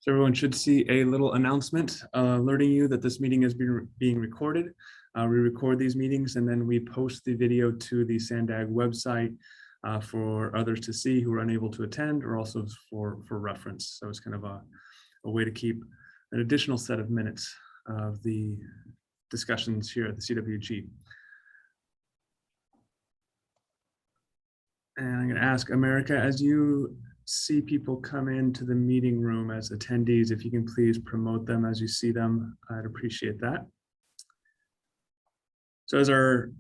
So everyone should see a little announcement alerting you that this meeting is being recorded. We record these meetings and then we post the video to the SANDAG website for others to see who are unable to attend, or also for reference. So it's kind of a way to keep an additional set of minutes of the discussions here at the CWG. And I'm going to ask America, as you see people come into the meeting room as attendees, if you can please promote them as you see them, I'd appreciate that. So as our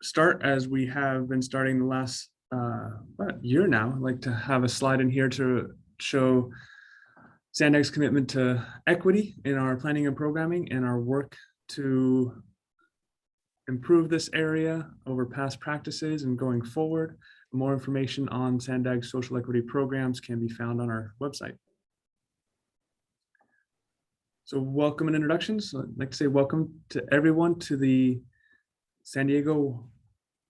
start, as we have been starting the last year now, I'd like to have a slide in here to show SANDAG's commitment to equity in our planning and programming and our work to improve this area over past practices and going forward. More information on SANDAG's social equity programs can be found on our website. So welcome and introductions. I'd like to say welcome to everyone to the San Diego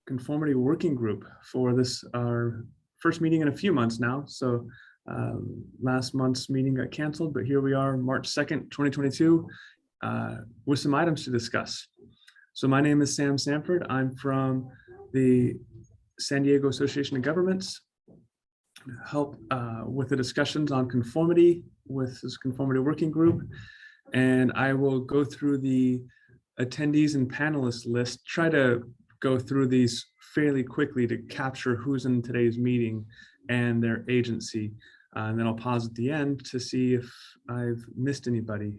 Conformity Working Group for this, our first meeting in a few months now. So last month's meeting got canceled, but here we are, March 2nd, 2022, with some items to discuss. So my name is Sam Sanford. I'm from the San Diego Association of Governments. Help with the discussions on conformity with this conformity working group. And I will go through the attendees and panelists list, try to go through these fairly quickly to capture who's in today's meeting and their agency. And then I'll pause at the end to see if I've missed anybody.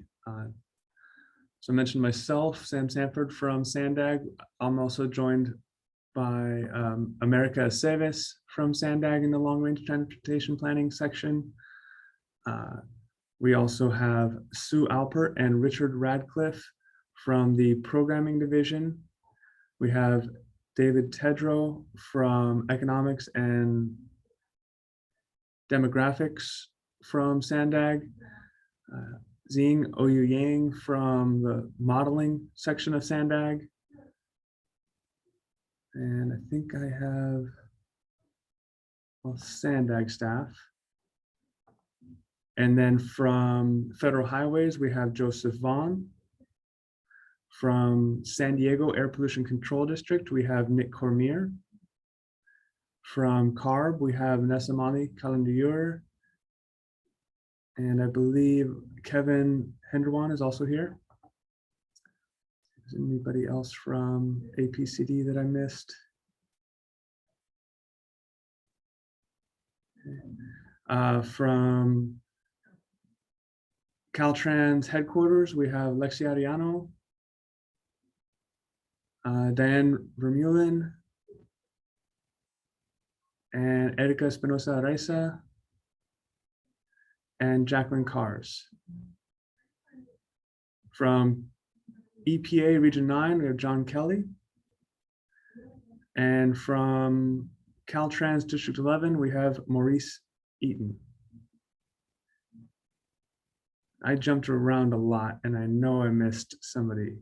So I mentioned myself, Sam Sanford from SANDAG. I'm also joined by America Aceves from SANDAG in the Long Range Transportation Planning section. We also have Sue Alpert and Richard Radcliffe from the Programming Division. We have David Tedrow from Economics and Demographics from SANDAG. Xing Oyu Yang from the Modeling section of SANDAG. And I think I have SANDAG staff. And then from Federal Highways, we have Joseph Vaughn. From San Diego Air Pollution Control District, we have Nick Cormier. From CARB, we have Nesamani Kalandiur. And I believe Kevin Hendrewan is also here. Is there anybody else from APCD that I missed? From Caltrans headquarters, we have Lexi Ariano, Diane Vermeulen, and Erika Espinosa Araiza, and Jacqueline Cars. From EPA Region 9, we have John Kelly. And from Caltrans District 11, we have Maurice Eaton. I jumped around a lot and I know I missed somebody.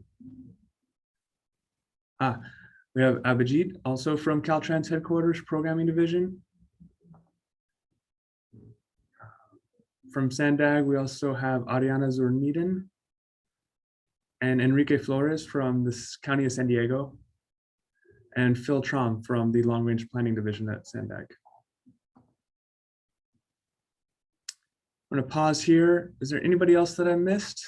We have Abhijit, also from Caltrans headquarters, Programming Division. From SANDAG, we also have Ariana Zurniden and Enrique Flores from the County of San Diego, and Phil Trom from the Long Range Planning Division at SANDAG. I'm going to pause here. Is there anybody else that I missed?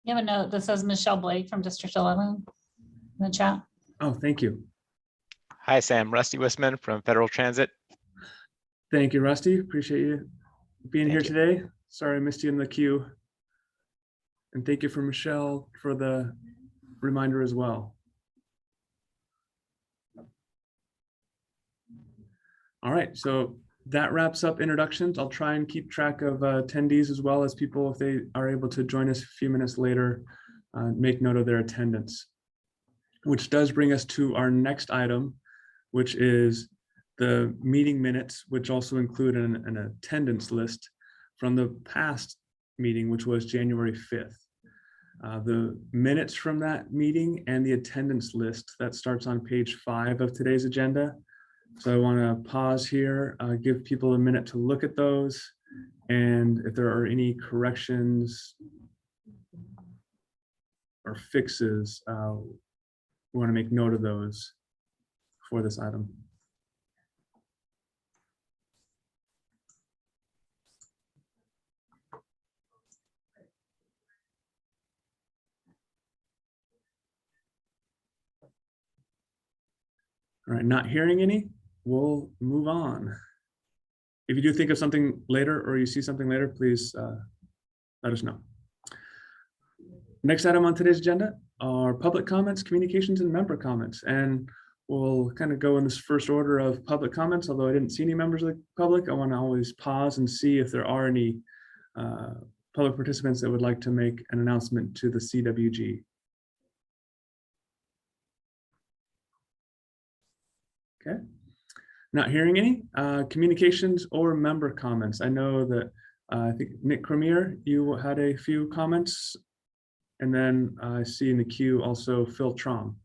You have a note that says Michelle Blake from District 11 in the chat. Oh, thank you. Hi, Sam. Rusty Wisman from Federal Transit. Thank you, Rusty. Appreciate you being here today. Sorry I missed you in the queue. And thank you for Michelle for the reminder as well. All right, so that wraps up introductions. I'll try and keep track of attendees as well as people, if they are able to join us a few minutes later, make note of their attendance. Which does bring us to our next item, which is the meeting minutes, which also include an attendance list from the past meeting, which was January 5th. The minutes from that meeting and the attendance list that starts on page 5 of today's agenda So I want to pause here, give people a minute to look at those. And if there are any corrections or fixes, we want to make note of those for this item. All right, not hearing any, we'll move on. If you do think of something later or you see something later, please let us know. Next item on today's agenda are public comments, communications, and member comments. And we'll kind of go in this first order of public comments. Although I didn't see any members of the public, I want to always pause and see if there are any public participants that would like to make an announcement to the CWG. Okay, not hearing any communications or member comments. I know that I think Nick Cormier, you had a few comments, and then I see in the queue also Phil Trom.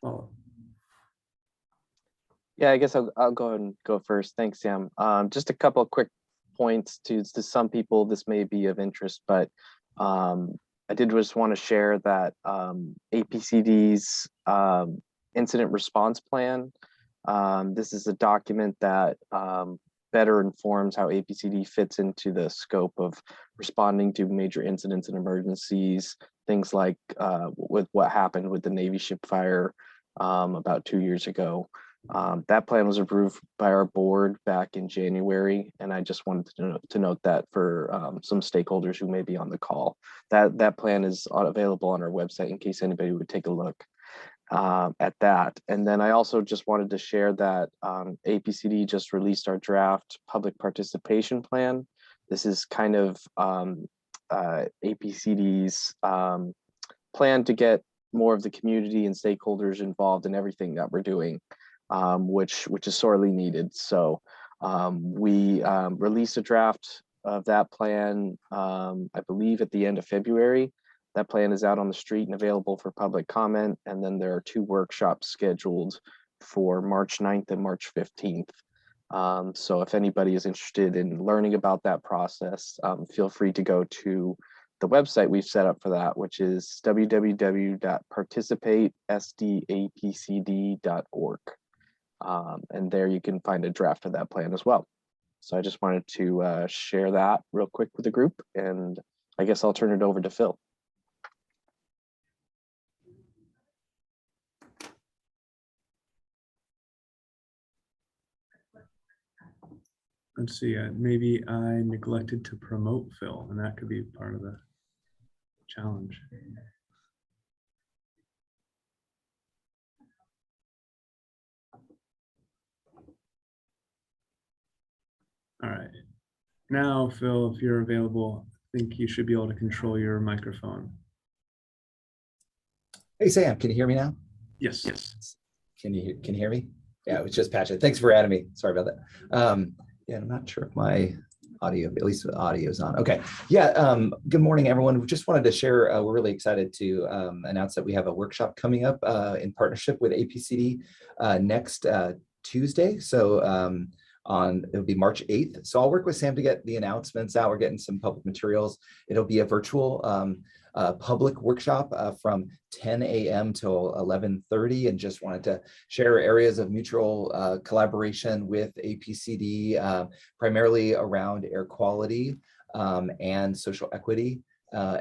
Follow. Yeah, I guess I'll go ahead and go first. Thanks, Sam. Just a couple of quick points to some people. This may be of interest, but I did just want to share that APCD's incident response plan. This is a document that better informs how APCD fits into the scope of responding to major incidents and emergencies, things like with what happened with the Navy ship fire about 2 years ago. That plan was approved by our board back in January, and I just wanted to note that for some stakeholders who may be on the call. That plan is available on our website in case anybody would take a look at that. And then I also just wanted to share that APCD just released our draft public participation plan. This is kind of APCD's plan to get more of the community and stakeholders involved in everything that we're doing, which is sorely needed. So we released a draft of that plan, I believe at the end of February. That plan is out on the street and available for public comment. And then there are 2 workshops scheduled for March 9th and March 15th. So if anybody is interested in learning about that process, feel free to go to the website we've set up for that, which is www.participatesdapcd.org. And there you can find a draft of that plan as well. So I just wanted to share that real quick with the group, and I guess I'll turn it over to Phil. Let's see, maybe I neglected to promote Phil, and that could be part of the challenge. All right. Now, Phil, if you're available, I think you should be able to control your microphone. Hey, Sam, can you hear me now? Yes. Yes. Can you hear me? Yeah, it was just Patrick. Thanks for adding me. Sorry about that. Yeah, I'm not sure if my audio, at least the audio is on. Okay. Yeah. Good morning, everyone. We just wanted to share, we're really excited to announce that we have a workshop coming up in partnership with APCD next Tuesday. So it'll be March 8th. So I'll work with Sam to get the announcements out. We're getting some public materials. It'll be a virtual public workshop from 10 a.m. till 11:30, and just wanted to share areas of mutual collaboration with APCD, primarily around air quality and social equity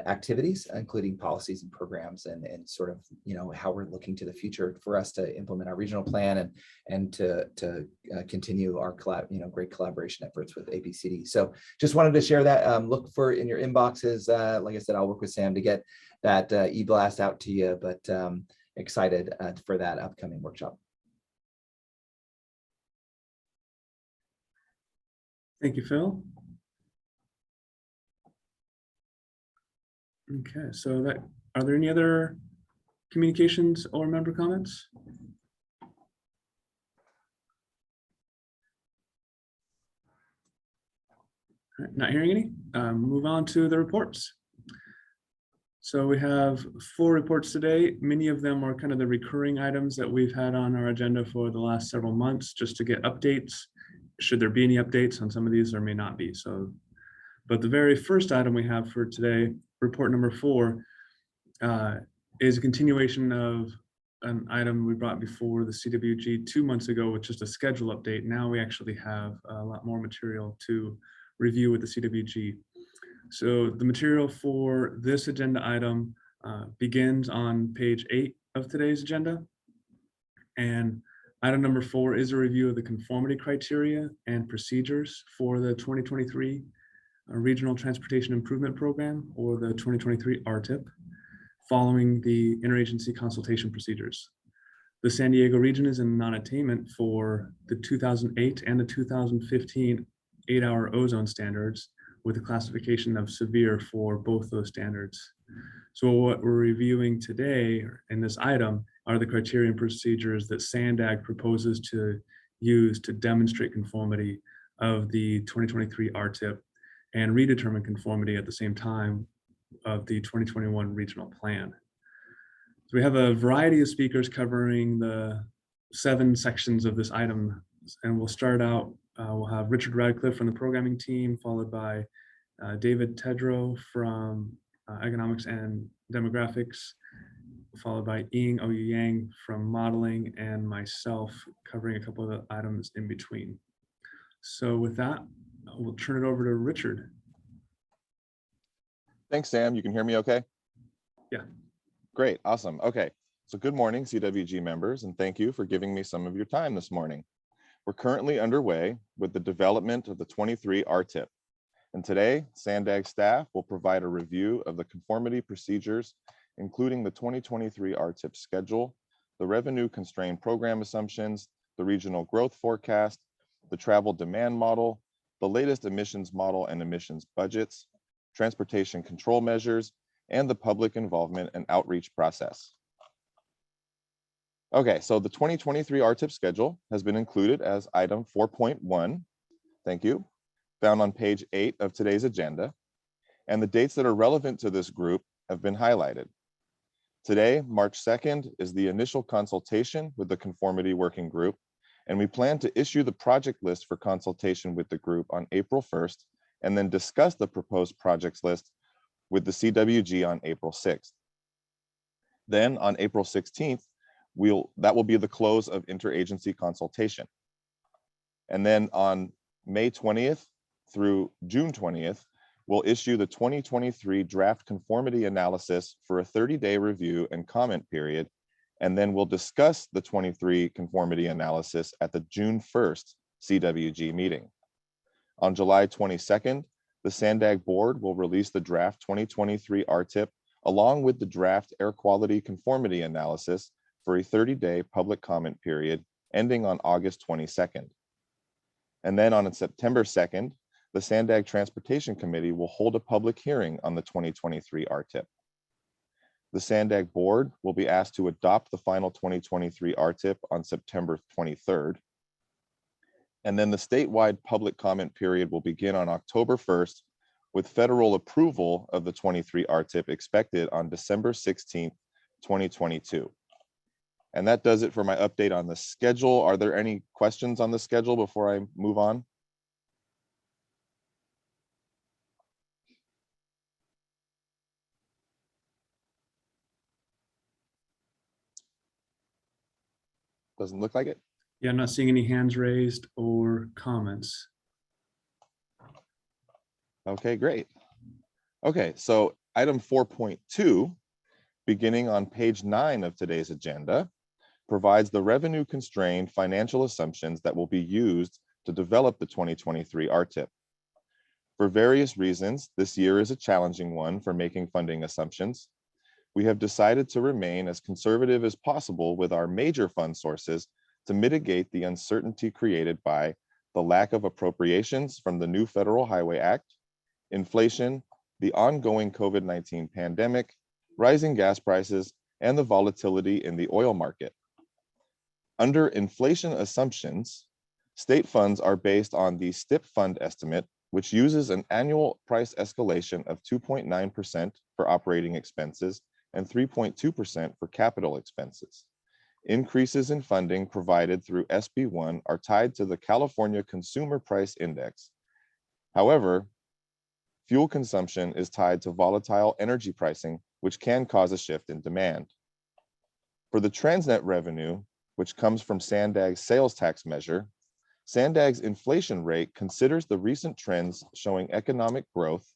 activities, including policies and programs, and sort of, you know, how we're looking to the future for us to implement our regional plan and to continue our great collaboration efforts with APCD. So just wanted to share that. Look for in your inboxes. Like I said, I'll work with Sam to get that e-blast out to you, but excited for that upcoming workshop. Thank you, Phil. Okay, so are there any other communications or member comments? All right, not hearing any. Move on to the reports. So we have 4 reports today. Many of them are kind of the recurring items that we've had on our agenda for the last several months, just to get updates. Should there be any updates on some of these, there may not be. So, but the very first item we have for today, report number 4, is a continuation of an item we brought before the CWG 2 months ago, with just a schedule update. Now we actually have a lot more material to review with the CWG. So the material for this agenda item begins on page 8 of today's agenda. And item number 4 is a review of the conformity criteria and procedures for the 2023 Regional Transportation Improvement Program, or the 2023 RTIP, following the interagency consultation procedures. The San Diego region is in non-attainment for the 2008 and the 2015 8-hour ozone standards, with a classification of severe for both those standards. So what we're reviewing today in this item are the criteria and procedures that SANDAG proposes to use to demonstrate conformity of the 2023 RTIP and redetermine conformity at the same time of the 2021 regional plan. So we have a variety of speakers covering the 7 sections of this item, and we'll start out, we'll have Richard Radcliffe from the programming team, followed by David Tedrow from economics and demographics, followed by Ying Ouyang from modeling, and myself covering a couple of the items in between. So with that, we'll turn it over to Richard. Thanks, Sam. You can hear me okay? Yeah. Great, awesome. Okay, so good morning, CWG members, and thank you for giving me some of your time this morning. We're currently underway with the development of the 23 RTIP. And today, SANDAG staff will provide a review of the conformity procedures, including the 2023 RTIP schedule, the revenue constrained program assumptions, the regional growth forecast, the travel demand model, the latest emissions model and emissions budgets, transportation control measures, and the public involvement and outreach process. Okay, so the 2023 RTIP schedule has been included as item 4.1. Thank you. Found on page 8 of today's agenda, and the dates that are relevant to this group have been highlighted. Today, March 2nd, is the initial consultation with the conformity working group, and we plan to issue the project list for consultation with the group on April 1st, and then discuss the proposed projects list with the CWG on April 6th. Then on April 16th, that will be the close of interagency consultation. And then on May 20th through June 20th, we'll issue the 2023 draft conformity analysis for a 30-day review and comment period. And then we'll discuss the 23 conformity analysis at the June 1st CWG meeting. On July 22nd, the SANDAG board will release the draft 2023 RTIP along with the draft air quality conformity analysis for a 30-day public comment period ending on August 22nd. And then on September 2nd, the SANDAG Transportation Committee will hold a public hearing on the 2023 RTIP. The SANDAG board will be asked to adopt the final 2023 RTIP on September 23rd. And then the statewide public comment period will begin on October 1st, with federal approval of the 23 RTIP expected on December 16th, 2022. And that does it for my update on the schedule. Are there any questions on the schedule before I move on? Doesn't look like it. Yeah, I'm not seeing any hands raised or comments. Okay, great. Okay, so item 4.2, beginning on page 9 of today's agenda, provides the revenue constrained financial assumptions that will be used to develop the 2023 RTIP. For various reasons, this year is a challenging one for making funding assumptions. We have decided to remain as conservative as possible with our major fund sources to mitigate the uncertainty created by the lack of appropriations from the new Federal Highway Act, inflation, the ongoing COVID-19 pandemic, rising gas prices, and the volatility in the oil market. Under inflation assumptions, state funds are based on the STIP fund estimate, which uses an annual price escalation of 2.9% for operating expenses and 3.2% for capital expenses. Increases in funding provided through SB1 are tied to the California Consumer Price Index. However, fuel consumption is tied to volatile energy pricing, which can cause a shift in demand. For the Transnet revenue, which comes from Sandag's sales tax measure, Sandag's inflation rate considers the recent trends showing economic growth,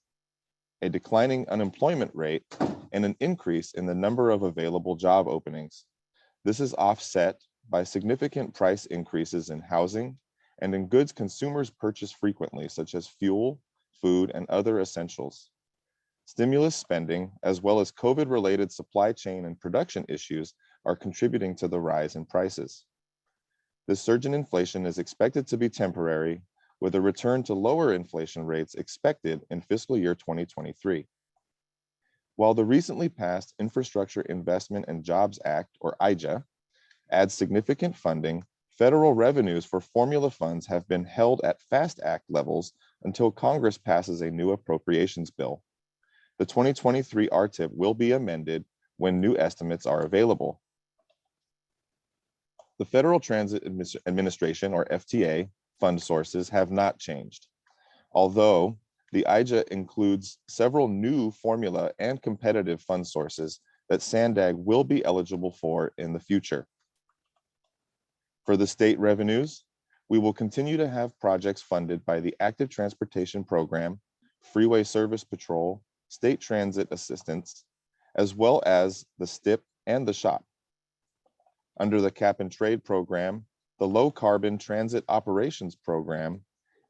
a declining unemployment rate, and an increase in the number of available job openings. This is offset by significant price increases in housing and in goods consumers purchase frequently, such as fuel, food, and other essentials. Stimulus spending, as well as COVID-related supply chain and production issues, are contributing to the rise in prices. This surge in inflation is expected to be temporary, with a return to lower inflation rates expected in fiscal year 2023. While the recently passed Infrastructure Investment and Jobs Act, or IJA, adds significant funding, federal revenues for formula funds have been held at FAST Act levels until Congress passes a new appropriations bill. The 2023 RTIP will be amended when new estimates are available. The Federal Transit Administration, or FTA, fund sources have not changed, although the IJA includes several new formula and competitive fund sources that Sandag will be eligible for in the future. For the state revenues, we will continue to have projects funded by the Active Transportation Program, Freeway Service Patrol, State Transit Assistance, as well as the STIP and the SHOP. Under the Cap and Trade Program, the Low Carbon Transit Operations Program,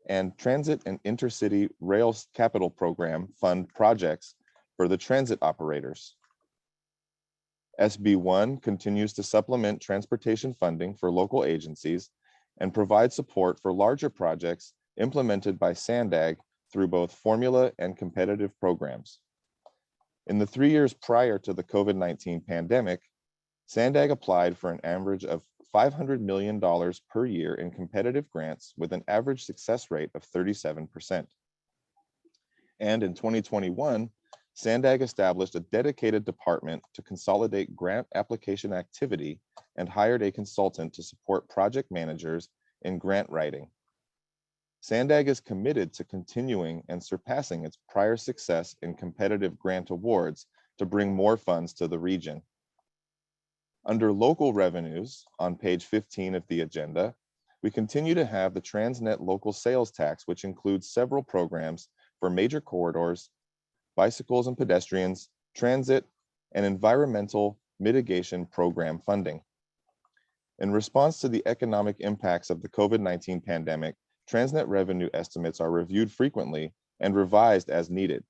and Transit and Intercity Rail Capital Program fund projects for the transit operators. SB1 continues to supplement transportation funding for local agencies and provide support for larger projects implemented by Sandag through both formula and competitive programs. In the 3 years prior to the COVID-19 pandemic, Sandag applied for an average of $500 million per year in competitive grants with an average success rate of 37%. And in 2021, Sandag established a dedicated department to consolidate grant application activity and hired a consultant to support project managers in grant writing. Sandag is committed to continuing and surpassing its prior success in competitive grant awards to bring more funds to the region. Under local revenues, on page 15 of the agenda, we continue to have the Transnet local sales tax, which includes several programs for major corridors, bicycles and pedestrians, transit, and environmental mitigation program funding. In response to the economic impacts of the COVID-19 pandemic, Transnet revenue estimates are reviewed frequently and revised as needed.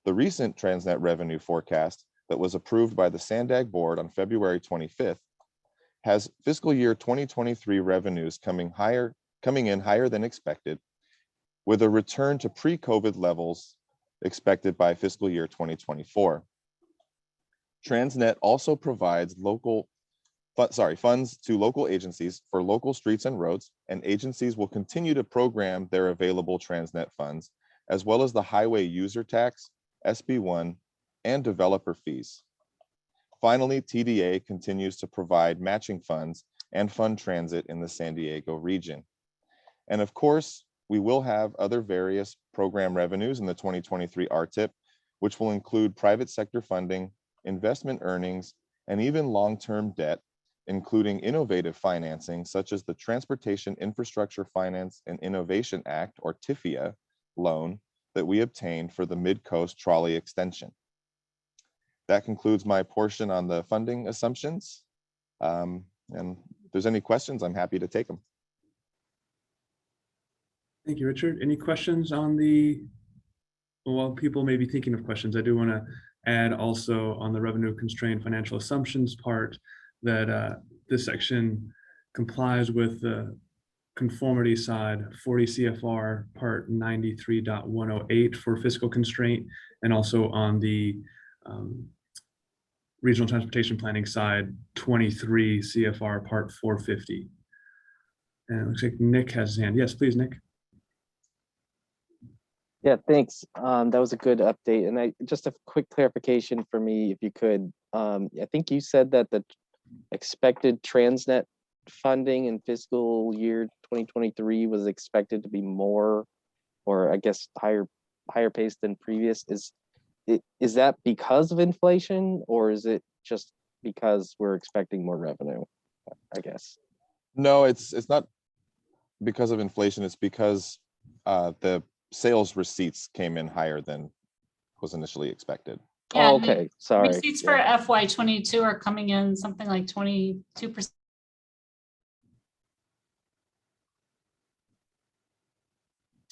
The recent Transnet revenue forecast that was approved by the Sandag board on February 25th has fiscal year 2023 revenues coming in higher than expected, with a return to pre-COVID levels expected by fiscal year 2024. Transnet also provides funds to local agencies for local streets and roads, and agencies will continue to program their available Transnet funds, as well as the highway user tax, SB1, and developer fees. Finally, TDA continues to provide matching funds and fund transit in the San Diego region. And of course, we will have other various program revenues in the 2023 RTIP, which will include private sector funding, investment earnings, and even long-term debt, including innovative financing such as the Transportation Infrastructure Finance and Innovation Act, or TIFIA, loan that we obtained for the Mid-Coast Trolley Extension. That concludes my portion on the funding assumptions. And if there's any questions, I'm happy to take them. Thank you, Richard. Any questions on while people may be thinking of questions, I do want to add also on the revenue constrained financial assumptions part that this section complies with the conformity side, 40 CFR part 93.108 for fiscal constraint, and also on the regional transportation planning side, 23 CFR part 450. And it looks like Nick has his hand. Yes, please, Nick. Yeah, thanks. That was a good update. And just a quick clarification for me, if you could. I think you said that the expected Transnet funding in fiscal year 2023 was expected to be more, or I guess higher pace than previous. Is that because of inflation, or is it just because we're expecting more revenue, I guess? No, it's not because of inflation. It's because the sales receipts came in higher than was initially expected. Yeah, Oh, and the okay, sorry. Receipts for FY 22 are coming in something like 22%.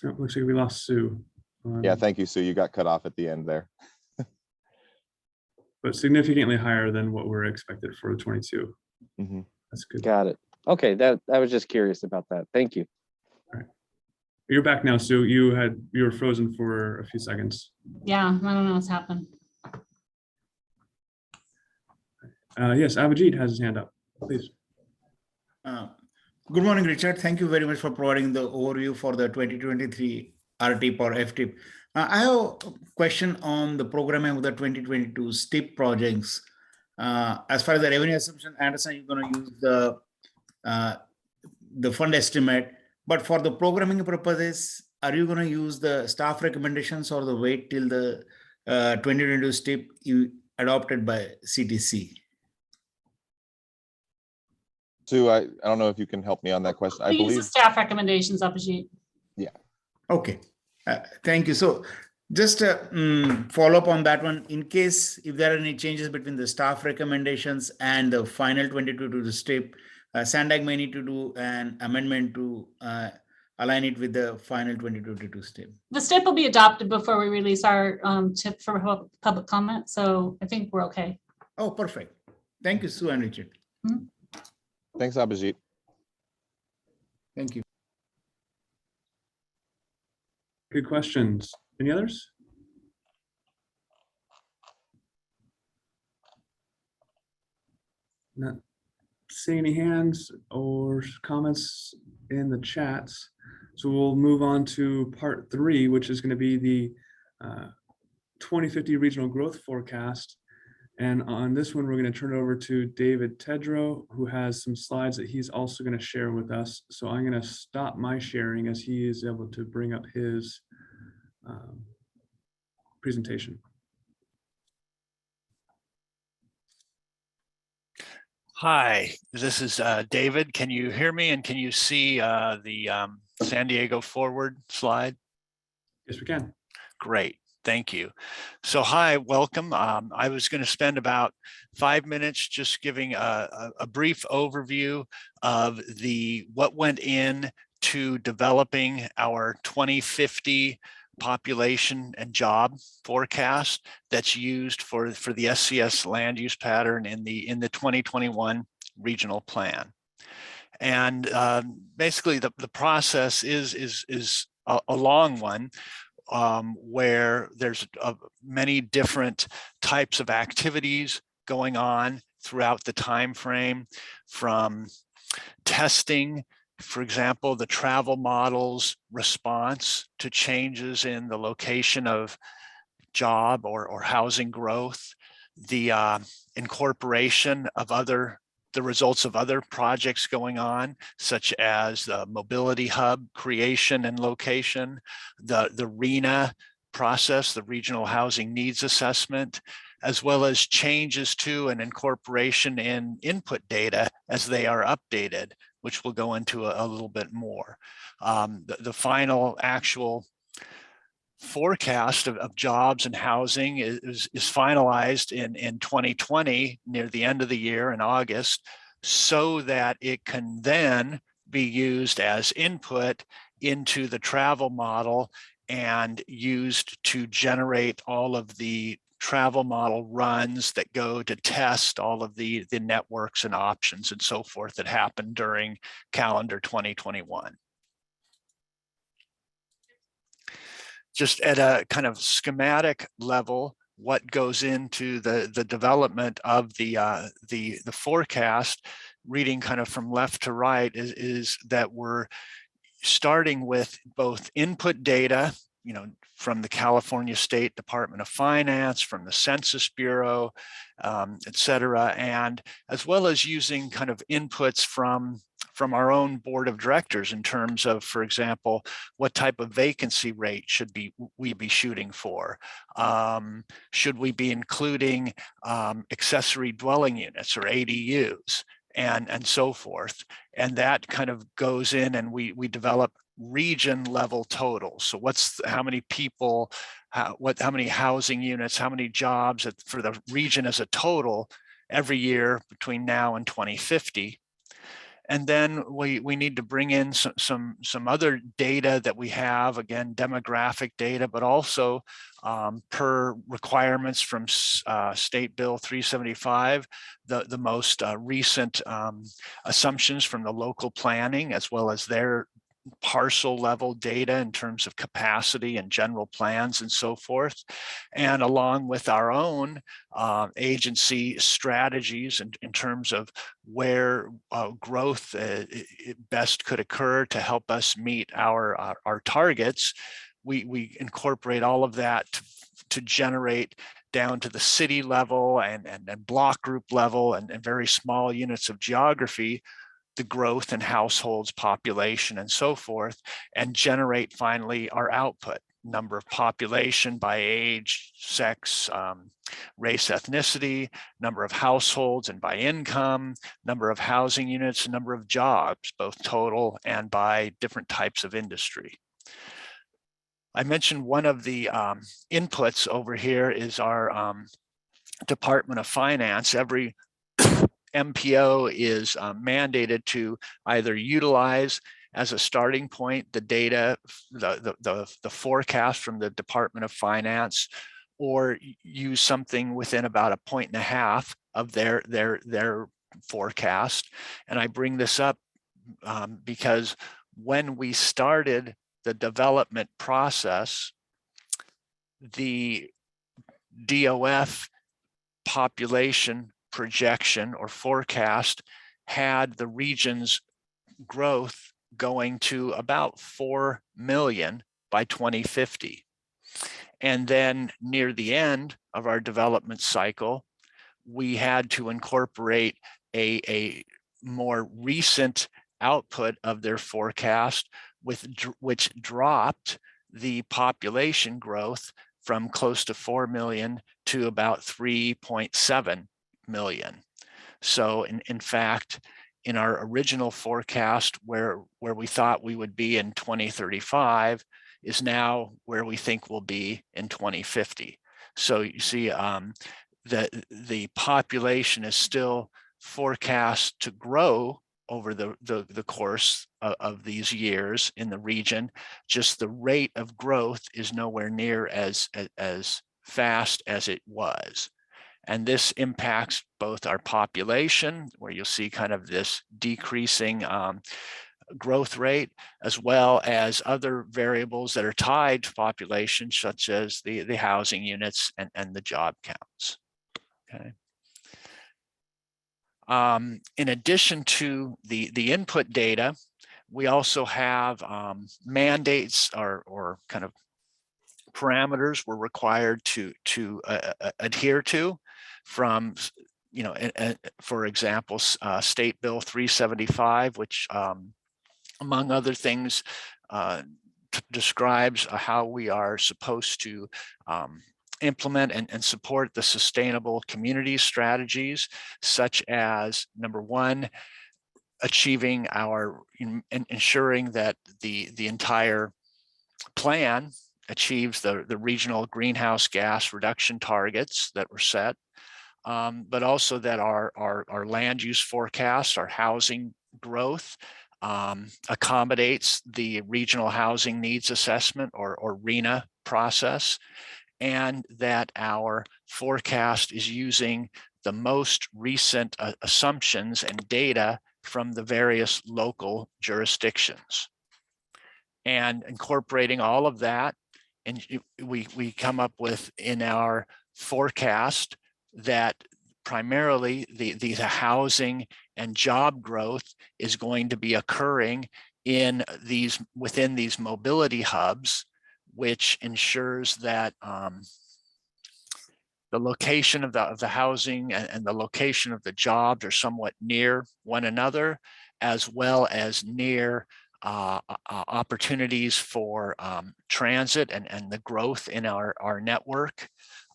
Oh, looks like we lost Sue. Yeah, thank you, Sue. You got cut off at the end there. But significantly higher than what we're expected for 22. Mhm. That's good. Got it. Okay, I was just curious about that. Thank you. You're back now, Sue. You were frozen for a few seconds. Yeah, I don't know what's happened. Yes, Abhijit has his hand up. Please. Good morning, Richard. Thank you very much for providing the overview for the 2023 RTIP or FTIP. I have a question on the programming of the 2022 STIP projects. As far as the revenue assumption, I understand you're going to use the fund estimate, but for the programming purposes, are you going to use the staff recommendations or the wait till the 2022 STIP adopted by CTC? Sue, I don't know if you can help me on that question. I We use the believe, staff recommendations, Abhijit. Okay, thank you. So just follow up on that one. In case if there are any changes between the staff recommendations and the final 22 to the STIP, Sandag may need to do an amendment to align it with the final 2022 STIP. The STIP will be adopted before we release our tip for public comment, so I think we're okay. Oh, perfect. Thank you, Sue and Richard. thanks, Abhijit. Thank you. Good questions. Any others? Not seeing any hands or comments in the chats. So we'll move on to part 3, which is going to be the 2050 regional growth forecast. And on this one, we're going to turn it over to David Tedrow, who has some slides that he's also going to share with us. So I'm going to stop my sharing as he is able to bring up his presentation. Hi, this is David. Can you hear me and can you see the San Diego forward slide? Yes, we can. Great, thank you. So hi, welcome. I was going to spend about 5 minutes just giving a brief overview of what went in to developing our 2050 population and job forecast that's used for the SCS land use pattern in the 2021 regional plan. And basically the process is a long one, where there's many different types of activities going on throughout the time frame, from testing, for example, the travel model's response to changes in the location of job or housing growth, the incorporation of the results of other projects going on, such as the mobility hub creation and location, the RHNA process, the regional housing needs assessment, as well as changes to and incorporation in input data as they are updated, which we'll go into a little bit more. The final actual forecast of jobs and housing is finalized in 2020, near the end of the year in August, so that it can then be used as input into the travel model and used to generate all of the travel model runs that go to test all of the networks and options and so forth that happened during calendar 2021. Just at a kind of schematic level, what goes into the development of the forecast, reading kind of from left to right, is that we're starting with both input data from the California State Department of Finance, from the Census Bureau, et cetera, and as well as using kind of inputs from our own board of directors in terms of, for example, what type of vacancy rate should we be shooting for? Should we be including accessory dwelling units or ADUs and so forth? And that kind of goes in, and we develop region level totals. So how many people, how many housing units, how many jobs for the region as a total every year between now and 2050. And then we need to bring in some other data that we have, again, demographic data, but also per requirements from State Bill 375, the most recent assumptions from the local planning, as well as their parcel level data in terms of capacity and general plans and so forth, and along with our own agency strategies in terms of where growth best could occur to help us meet our targets. We incorporate all of that to generate down to the city level and block group level and very small units of geography, the growth in households, population, and so forth, and generate finally our output: number of population by age, sex, race, ethnicity, number of households and by income, number of housing units, number of jobs, both total and by different types of industry. I mentioned one of the inputs over here is our Department of Finance. Every MPO is mandated to either utilize as a starting point the data, the forecast from the Department of Finance, or use something within about 1.5 points of their forecast. And I bring this up because when we started the development process, the DOF population projection or forecast had the region's growth going to about 4 million by 2050. And then near the end of our development cycle, we had to incorporate a more recent output of their forecast, which dropped the population growth from close to 4 million to about 3.7 million. So in fact, in our original forecast, where we thought we would be in 2035 is now where we think we'll be in 2050. So you see that the population is still forecast to grow over the course of these years in the region. Just the rate of growth is nowhere near as fast as it was. And this impacts both our population, where you'll see kind of this decreasing growth rate, as well as other variables that are tied to population, such as the housing units and the job counts. Okay. In addition to the input data, we also have mandates or kind of parameters we're required to adhere to from, for example, State Bill 375, which among other things describes how we are supposed to implement and support the sustainable community strategies, such as, number one, achieving ensuring that the entire plan achieves the regional greenhouse gas reduction targets that were set, but also that our land use forecast, our housing growth, accommodates the regional housing needs assessment or RHNA process, and that our forecast is using the most recent assumptions and data from the various local jurisdictions. And incorporating all of that, and we come up with in our forecast that primarily the housing and job growth is going to be occurring within these mobility hubs, which ensures that the location of the housing and the location of the jobs are somewhat near one another, as well as near opportunities for transit and the growth in our network,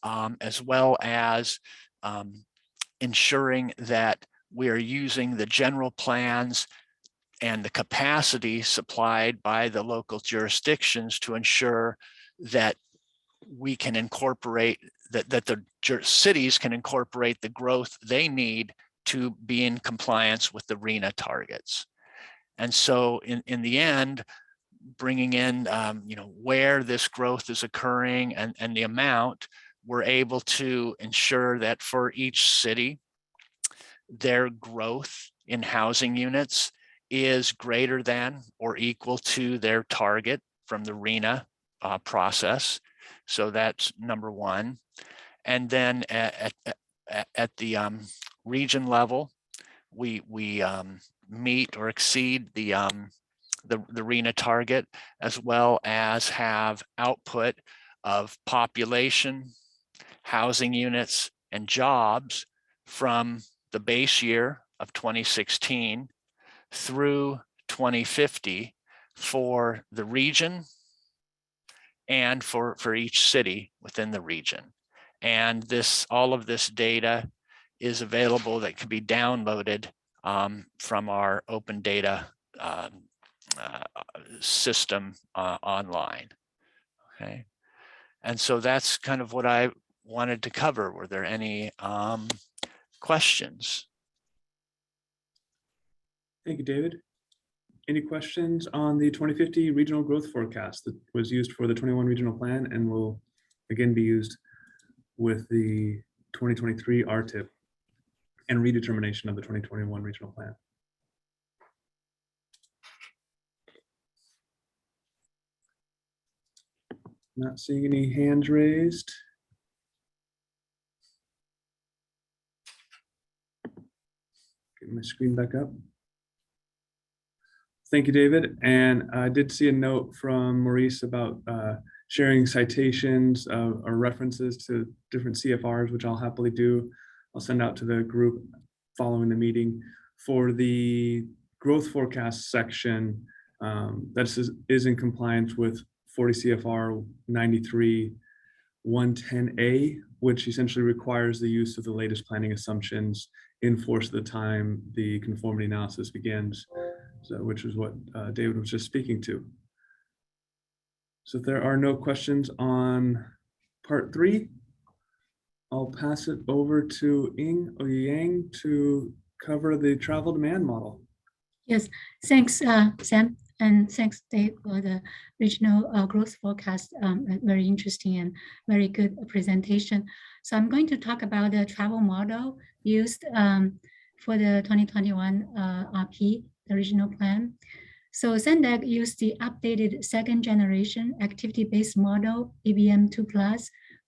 as well as ensuring that we are using the general plans and the capacity supplied by the local jurisdictions to ensure that we can incorporate, that the cities can incorporate the growth they need to be in compliance with the RHNA targets. And so in the end, bringing in where this growth is occurring and the amount, we're able to ensure that for each city, their growth in housing units is greater than or equal to their target from the RHNA process. So that's number one. And then at the region level, we meet or exceed the RHNA target, as well as have output of population, housing units, and jobs from the base year of 2016 through 2050 for the region and for each city within the region. And all of this data is available that can be downloaded from our open data system online. Okay. And so that's kind of what I wanted to cover. Were there any questions? Thank you, David. Any questions on the 2050 regional growth forecast that was used for the 21 regional plan and will again be used with the 2023 RTIP and redetermination of the 2021 regional plan? Not seeing any hands raised. Get my screen back up. Thank you, David. And I did see a note from Maurice about sharing citations or references to different CFRs, which I'll happily do. I'll send out to the group following the meeting. For the growth forecast section, that is in compliance with 40 CFR 93-110A, which essentially requires the use of the latest planning assumptions in force at the time the conformity analysis begins. So, which is what David was just speaking to. So if there are no questions on part 3, I'll pass it over to Ying Ouyang to cover the travel demand model. Yes, thanks, Sam, and thanks, Dave, for the regional growth forecast. Very interesting and very good presentation. So I'm going to talk about the travel model used for the 2021 RP, the regional plan. So SANDAG used the updated second generation activity-based model, ABM 2+,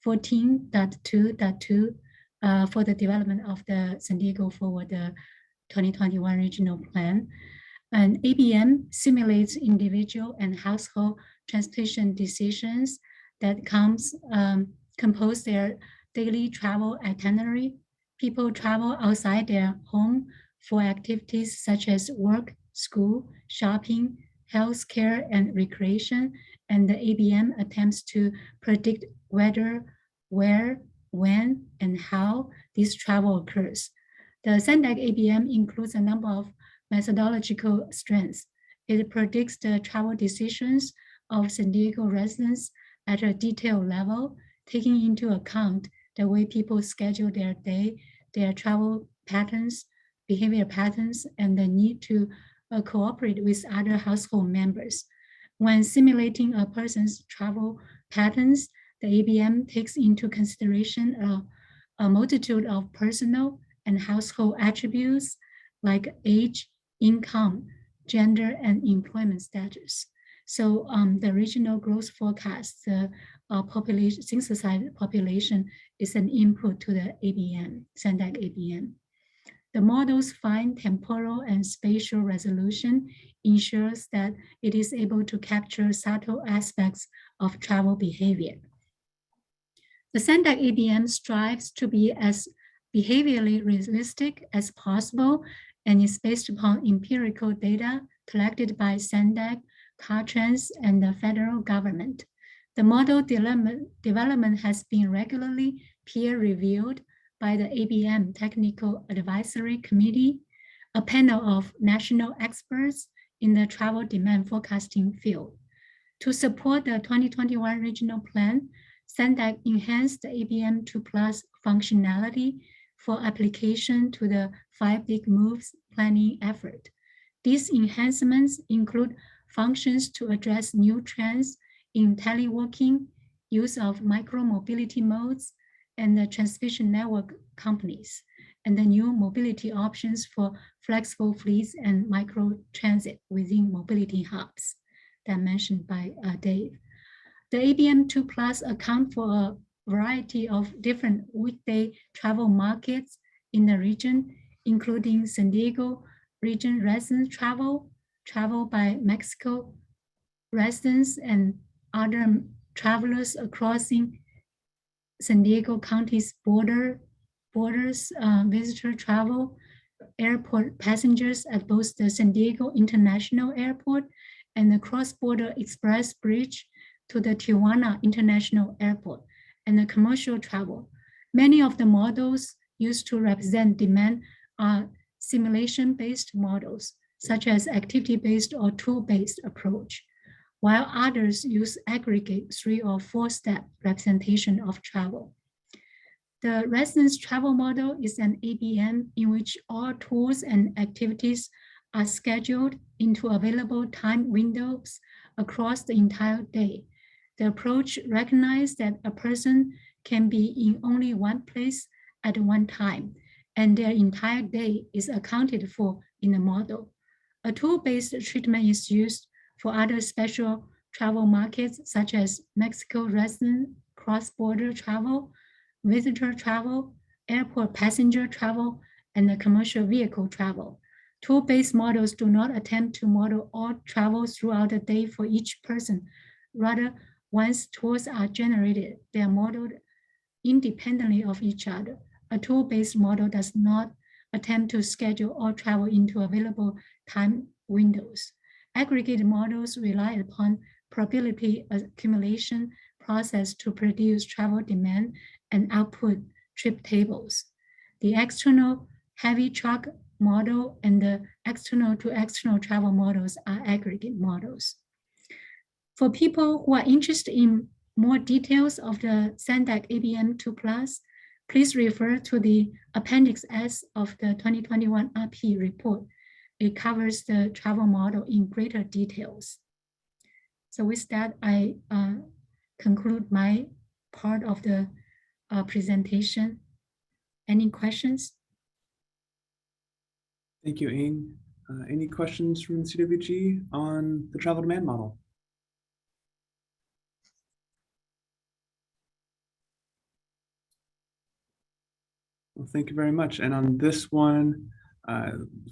14.2.2 for the development of the San Diego Forward 2021 regional plan. And ABM simulates individual and household transportation decisions that compose their daily travel itinerary. People travel outside their home for activities such as work, school, shopping, healthcare, and recreation. And the ABM attempts to predict whether, where, when, and how this travel occurs. The SANDAG ABM includes a number of methodological strengths. It predicts the travel decisions of San Diego residents at a detailed level, taking into account the way people schedule their day, their travel patterns, behavior patterns, and the need to cooperate with other household members. When simulating a person's travel patterns, the ABM takes into consideration a multitude of personal and household attributes like age, income, gender, and employment status. So the regional growth forecast, the population, synthesized population is an input to the ABM, SANDAG ABM. The model's fine temporal and spatial resolution ensures that it is able to capture subtle aspects of travel behavior. The SANDAG ABM strives to be as behaviorally realistic as possible and is based upon empirical data collected by SANDAG, Caltrans, and the federal government. The model development has been regularly peer-reviewed by the ABM Technical Advisory Committee, a panel of national experts in the travel demand forecasting field. To support the 2021 regional plan, SANDAG enhanced the ABM 2+ functionality for application to the 5 Big Moves planning effort. These enhancements include functions to address new trends in teleworking, use of micro-mobility modes, and the transmission network companies, and the new mobility options for flexible fleets and micro-transit within mobility hubs that mentioned by Dave. The ABM 2+ account for a variety of different weekday travel markets in the region, including San Diego region resident travel, travel by Mexico residents and other travelers crossing San Diego County's borders, visitor travel, airport passengers at both the San Diego International Airport and the cross-border express bridge to the Tijuana International Airport, and the commercial travel. Many of the models used to represent demand are simulation-based models, such as activity-based or tool-based approach, while others use aggregate 3 or 4-step representation of travel. The residence travel model is an ABM in which all tools and activities are scheduled into available time windows across the entire day. The approach recognizes that a person can be in only one place at one time, and their entire day is accounted for in the model. A tool-based treatment is used for other special travel markets, such as Mexico resident cross-border travel, visitor travel, airport passenger travel, and the commercial vehicle travel. Tool-based models do not attempt to model all travel throughout the day for each person. Rather, once tools are generated, they are modeled independently of each other. A tool-based model does not attempt to schedule all travel into available time windows. Aggregate models rely upon probability accumulation process to produce travel demand and output trip tables. The external heavy truck model and the external to external travel models are aggregate models. For people who are interested in more details of the SANDAG ABM 2+, please refer to the Appendix S of the 2021 RP report. It covers the travel model in greater details. So with that, I conclude my part of the presentation. Any questions? Thank you, Ing. Any questions from the CWG on the travel demand model? Well, thank you very much. And on this one,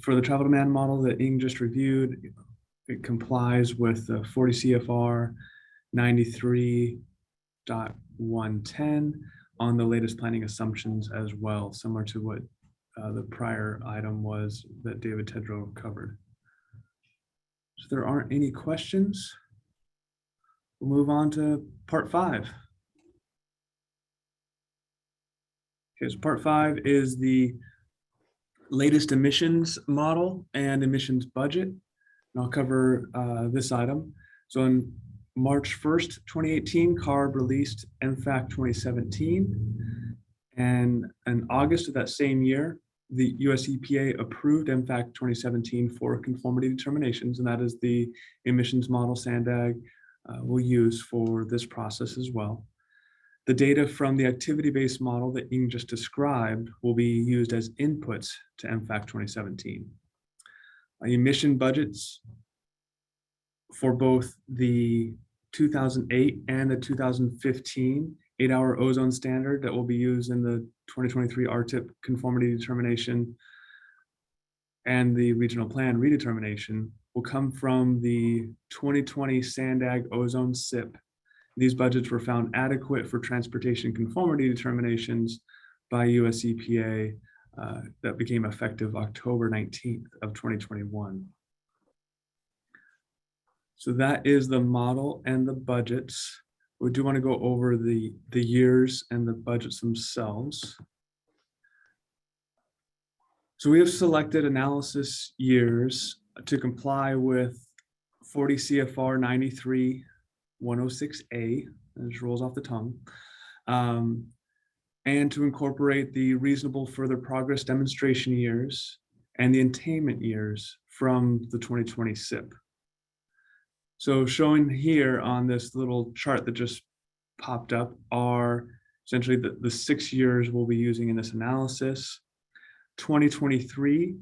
for the travel demand model that Ing just reviewed, it complies with the 40 CFR 93.110 on the latest planning assumptions as well, similar to what the prior item was that David Tedrow covered. So if there aren't any questions, we'll move on to part 5. Okay, so part 5 is the latest emissions model and emissions budget. And I'll cover this item. So on March 1st, 2018, CARB released MFAC 2017. And in August of that same year, the US EPA approved MFAC 2017 for conformity determinations, and that is the emissions model SANDAG will use for this process as well. The data from the activity-based model that Ing just described will be used as inputs to MFAC 2017. Emission budgets for both the 2008 and the 2015 8-hour ozone standard that will be used in the 2023 RTIP conformity determination and the regional plan redetermination will come from the 2020 SANDAG ozone SIP These budgets were found adequate for transportation conformity determinations by US EPA that became effective October 19th of 2021. So that is the model and the budgets. We do want to go over the years and the budgets themselves. So we have selected analysis years to comply with 40 CFR 93-106A, that just rolls off the tongue, and to incorporate the reasonable further progress demonstration years and the attainment years from the 2020 SIP. So showing here on this little chart that just popped up are essentially the 6 years we'll be using in this analysis. 2023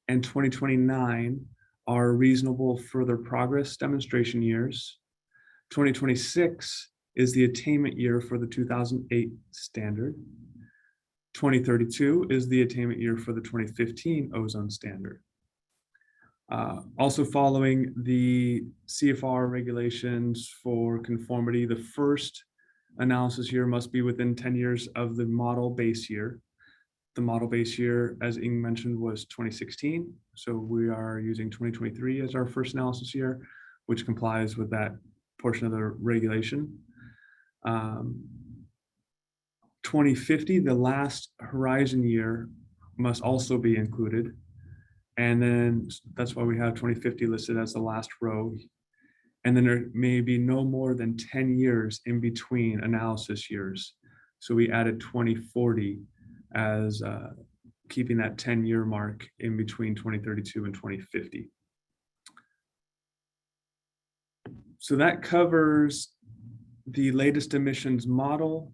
and 2029 are reasonable further progress demonstration years. 2026 is the attainment year for the 2008 standard. 2032 is the attainment year for the 2015 ozone standard. Also following the CFR regulations for conformity, the first analysis year must be within 10 years of the model base year. The model base year, as Ing mentioned, was 2016. So we are using 2023 as our first analysis year, which complies with that portion of the regulation. 2050, the last horizon year, must also be included. And then that's why we have 2050 listed as the last row. And then there may be no more than 10 years in between analysis years. So we added 2040 as keeping that 10-year mark in between 2032 and 2050. So that covers the latest emissions model,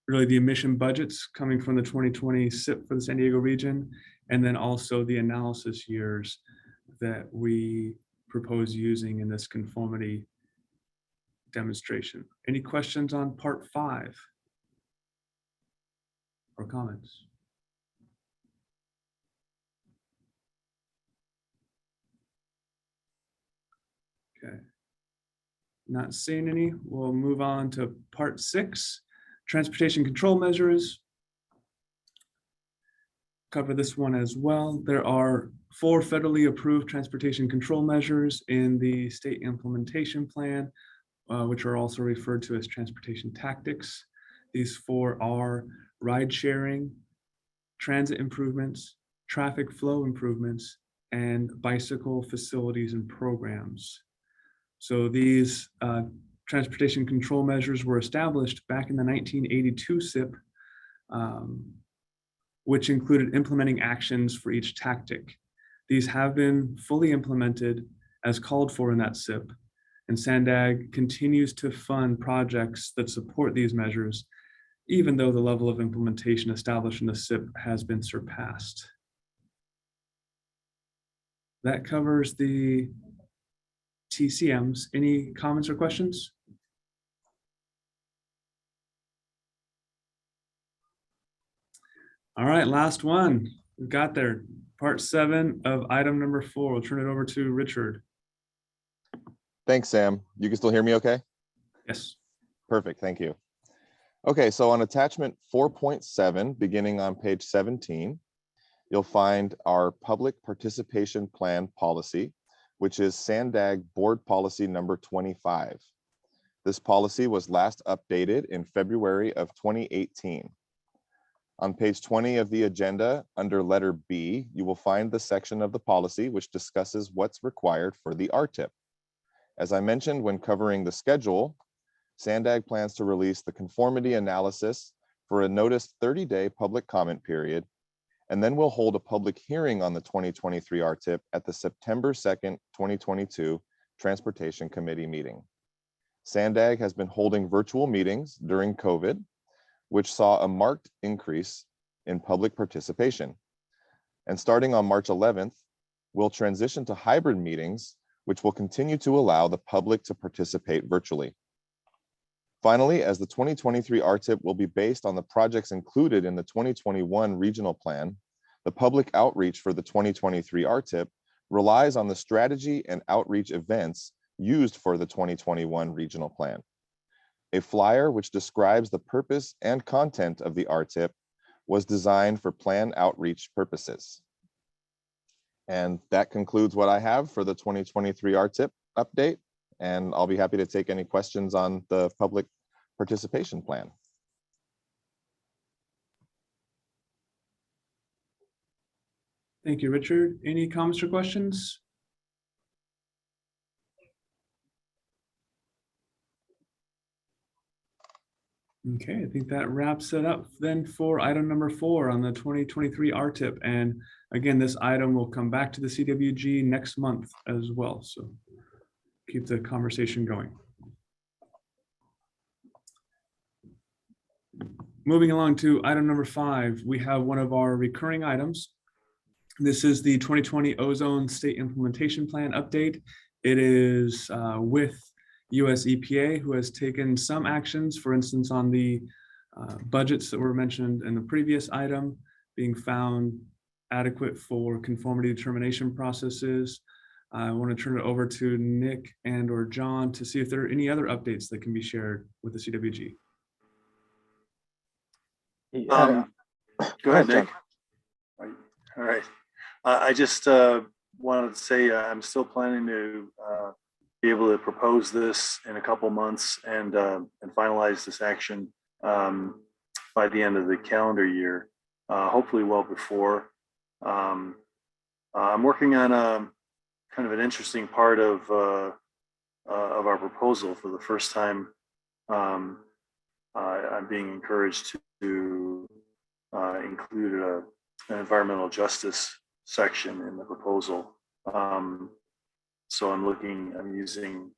really the emission budgets coming from the 2020 SIP for the San Diego region, and then also the analysis years that we propose using in this conformity demonstration. Any questions on part 5 or comments? Okay. Not seeing any, we'll move on to part 6, transportation control measures. Cover this one as well. There are 4 federally approved transportation control measures in the state implementation plan, which are also referred to as transportation tactics. These 4 are ride sharing, transit improvements, traffic flow improvements, and bicycle facilities and programs. So these transportation control measures were established back in the 1982 SIP, which included implementing actions for each tactic. These have been fully implemented as called for in that SIP, and SANDAG continues to fund projects that support these measures, even though the level of implementation established in the SIP has been surpassed. That covers the TCMs. Any comments or questions? All right, last one. We've got there. Part 7 of item number 4. We'll turn it over to Richard. Thanks, Sam. You can still hear me okay? Yes. Perfect, thank you. Okay, so on attachment 4.7, beginning on page 17, you'll find our public participation plan policy, which is SANDAG board policy number 25. This policy was last updated in February of 2018. On page 20 of the agenda, under letter B, you will find the section of the policy which discusses what's required for the RTIP. As I mentioned when covering the schedule, SANDAG plans to release the conformity analysis for a noticed 30-day public comment period, and then we'll hold a public hearing on the 2023 RTIP at the September 2nd, 2022 Transportation Committee meeting. SANDAG has been holding virtual meetings during COVID, which saw a marked increase in public participation. And starting on March 11th, we'll transition to hybrid meetings, which will continue to allow the public to participate virtually. Finally, as the 2023 RTIP will be based on the projects included in the 2021 regional plan, the public outreach for the 2023 RTIP relies on the strategy and outreach events used for the 2021 regional plan. A flyer which describes the purpose and content of the RTIP was designed for plan outreach purposes. And that concludes what I have for the 2023 RTIP update. And I'll be happy to take any questions on the public participation plan. Thank you, Richard. Any comments or questions? Okay, I think that wraps it up then for item number 4 on the 2023 RTIP. And again, this item will come back to the CWG next month as well. So keep the conversation going. Moving along to item number 5, we have one of our recurring items. This is the 2020 Ozone State Implementation Plan update. It is with US EPA, who has taken some actions, for instance, on the budgets that were mentioned in the previous item, being found adequate for conformity determination processes. I want to turn it over to Nick and or John to see if there are any other updates that can be shared with the CWG. Go ahead, Nick. All right. I just wanted to say I'm still planning to be able to propose this in a couple months and finalize this action by the end of the calendar year, hopefully well before. I'm working on kind of an interesting part of our proposal. For the first time, I'm being encouraged to include an environmental justice section in the proposal. So I'm using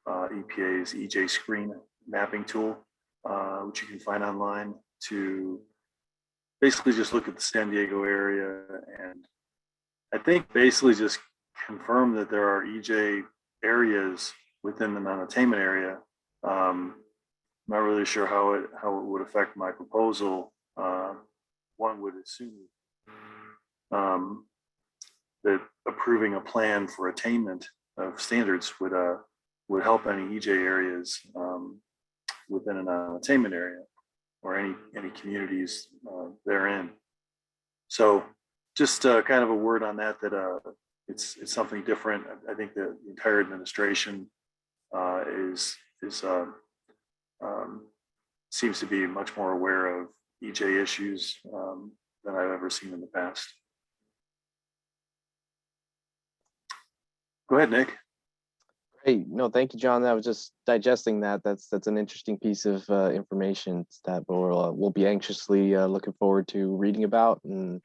EPA's EJ Screen mapping tool, which you can find online, to basically just look at the San Diego area and I think basically just confirm that there are EJ areas within the non-attainment area. I'm not really sure how it would affect my proposal. One would assume that approving a plan for attainment of standards would help any EJ areas within a non-attainment area or any communities therein. So just kind of a word on that it's something different. I think the entire administration seems to be much more aware of EJ issues than I've ever seen in the past. Go ahead, Nick. Great. No, thank you, John. I was just digesting that. That's an interesting piece of information that we'll be anxiously looking forward to reading about. And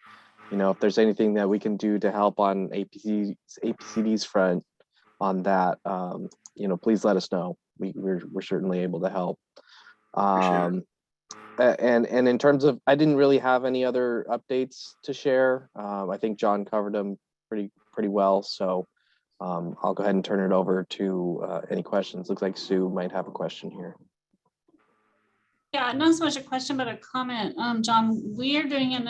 if there's anything that we can do to help on APCD's front on that, please let us know. We're certainly able to help. And in terms of, I didn't really have any other updates to share. I think John covered them pretty well. So I'll go ahead and turn it over to any questions. Looks like Sue might have a question here. Yeah, not so much a question, but a comment. John, we are doing an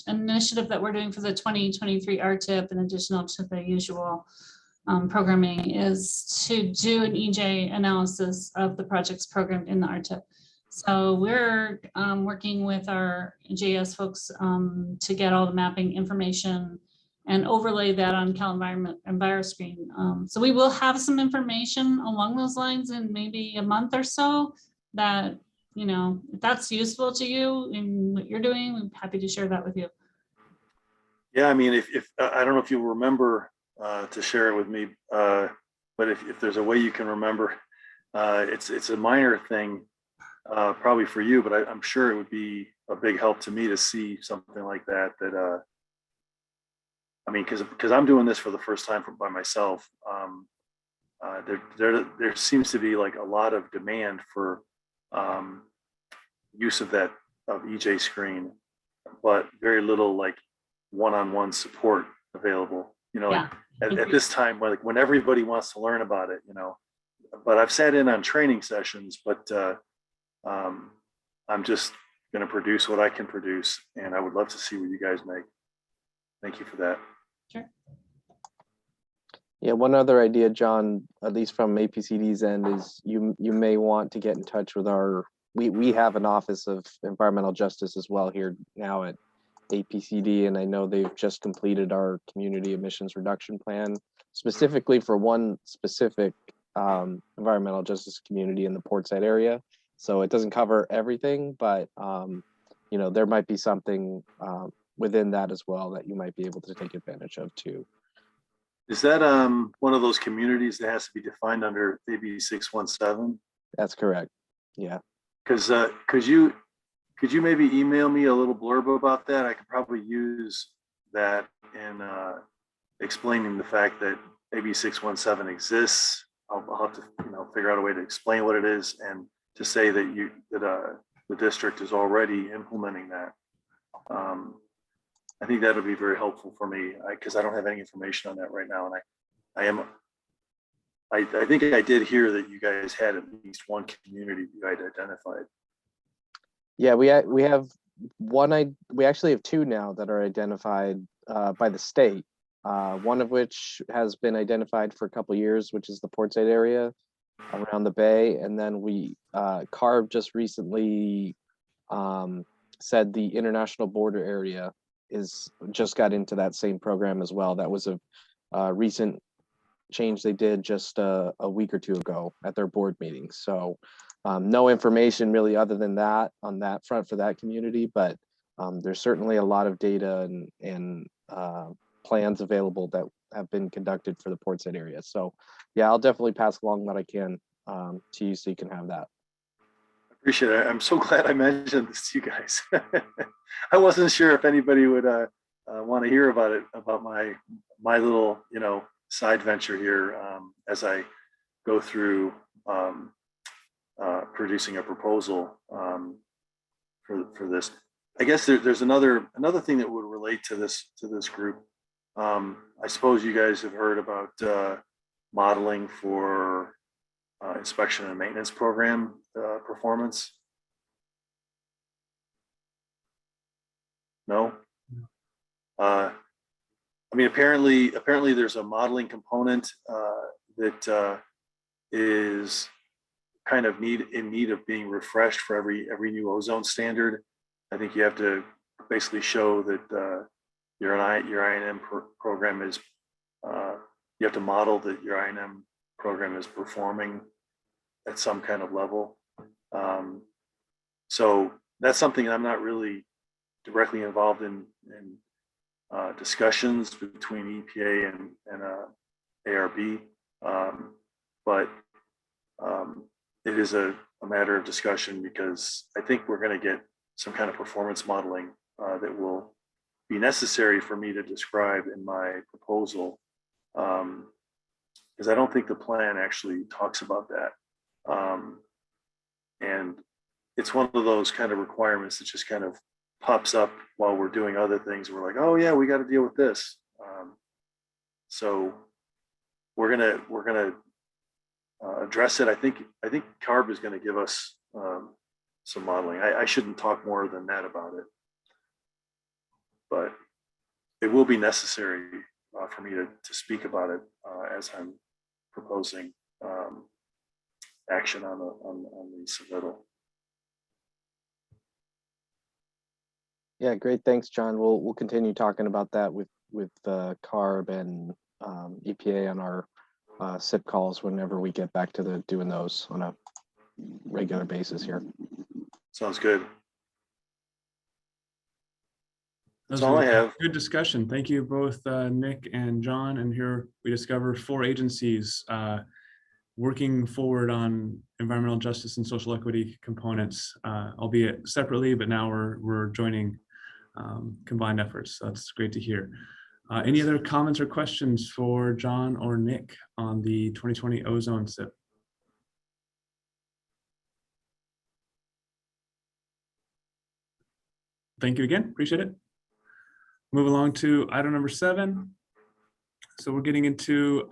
initiative that we're doing for the 2023 RTIP, in addition to the usual programming, is to do an EJ analysis of the projects programmed in the RTIP. So we're working with our JS folks to get all the mapping information and overlay that on Cal EnviroScreen. So we will have some information along those lines in maybe a month or so that, if that's useful to you in what you're doing, I'm happy to share that with you. Yeah, I mean, if I don't know if you'll remember to share it with me, but if there's a way you can remember, it's a minor thing probably for you, but I'm sure it would be a big help to me to see something like that. I mean, because I'm doing this for the first time by myself. There seems to be like a lot of demand for use of EJ Screen, but very little like one-on-one support available. Yeah. At this time, when everybody wants to learn about it, But I've sat in on training sessions, but I'm just going to produce what I can produce, and I would love to see what you guys make. Thank you for that. Sure. Yeah, one other idea, John, at least from APCD's end, is you may want to get in touch with we have an Office of Environmental Justice as well here now at APCD, and I know they've just completed our community emissions reduction plan, specifically for one specific environmental justice community in the Portside area. So it doesn't cover everything, but you know, there might be something within that as well that you might be able to take advantage of too. Is that one of those communities that has to be defined under AB 617? That's correct. Yeah. Because could you maybe email me a little blurb about that? I could probably use that in explaining the fact that AB 617 exists. I'll have to figure out a way to explain what it is and to say that the district is already implementing that. I think that would be very helpful for me because I don't have any information on that right now, and I think I did hear that you guys had at least one community you had identified. Yeah, we have one. We actually have two now that are identified by the state. One of which has been identified for a couple of years, which is the Portside area around the bay, and then CARB just recently said the international border area just got into that same program as well. That was a recent change they did just a week or two ago at their board meeting. So no information really other than that on that front for that community, but there's certainly a lot of data and plans available that have been conducted for the Portside area. So yeah, I'll definitely pass along what I can to you so you can have that. Appreciate it. I'm so glad I mentioned this to you guys. I wasn't sure if anybody would want to hear about it, about my little side venture here as I go through producing a proposal for this. I guess there's another thing that would relate to this group. I suppose you guys have heard about modeling for inspection and maintenance program performance. No. I mean, apparently there's a modeling component that is kind of in need of being refreshed for every new ozone standard. I think you have to basically show that your I&M program is, you have to model that your I&M program is performing at some kind of level. So that's something I'm not really directly involved in discussions between EPA and ARB, but it is a matter of discussion because I think we're going to get some kind of performance modeling that will be necessary for me to describe in my proposal, because I don't think the plan actually talks about that. And it's one of those kind of requirements that just kind of pops up while we're doing other things. We're like, oh yeah, we got to deal with this. So we're gonna address it. I think CARB is going to give us some modeling. I shouldn't talk more than that about it, but it will be necessary for me to speak about it as I'm proposing action on the submittal. Yeah, great. Thanks, John. We'll continue talking about that with CARB and EPA on our SIP calls whenever we get back to doing those on a regular basis here. Sounds good. That's all I have. Good discussion. Thank you both, Nick and John. And here we discover 4 agencies working forward on environmental justice and social equity components, albeit separately, but now we're joining combined efforts. So that's great to hear. Any other comments or questions for John or Nick on the 2020 ozone SIP? Thank you again, appreciate it. Move along to item number 7. So we're getting into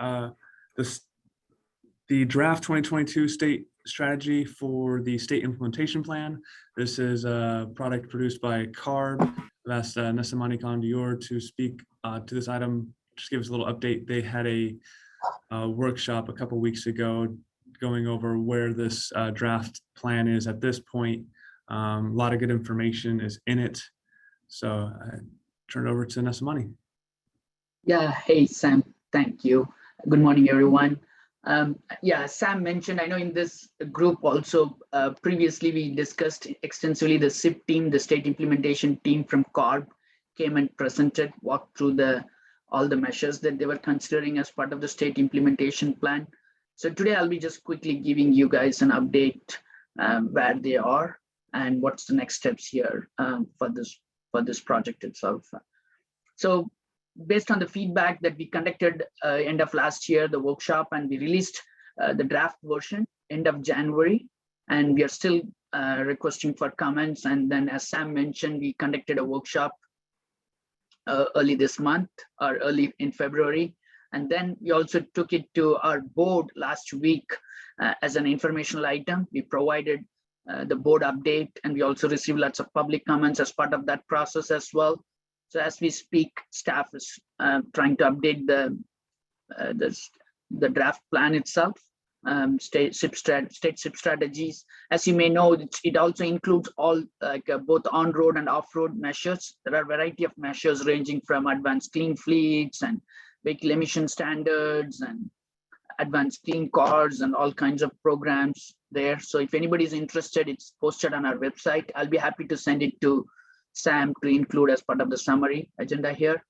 the draft 2022 state strategy for the state implementation plan. This is a product produced by CARB. I've asked Nesamani Khan Dior to speak to this item, just give us a little update. They had a workshop a couple weeks ago, going over where this draft plan is at this point. A lot of good information is in it. So I turn it over to Nesamani. Yeah, hey, Sam, thank you. Good morning, everyone. Yeah, Sam mentioned, I know in this group also, previously we discussed extensively the SIP team, the state implementation team from CORB came and presented, walked through all the measures that they were considering as part of the state implementation plan. So today I'll be just quickly giving you guys an update where they are and what's the next steps here for this project itself. So based on the feedback that we conducted end of last year, the workshop, and we released the draft version end of January, and we are still requesting for comments. And then as Sam mentioned, we conducted a workshop early this month or early in February. And then we also took it to our board last week as an informational item. We provided the board update, and we also received lots of public comments as part of that process as well. So as we speak, staff is trying to update the draft plan itself, state SIP strategies. As you may know, it also includes all both on-road and off-road measures. There are a variety of measures ranging from advanced clean fleets and vehicle emission standards and advanced clean cars and all kinds of programs there. So if anybody's interested, it's posted on our website. I'll be happy to send it to Sam to include as part of the summary agenda here.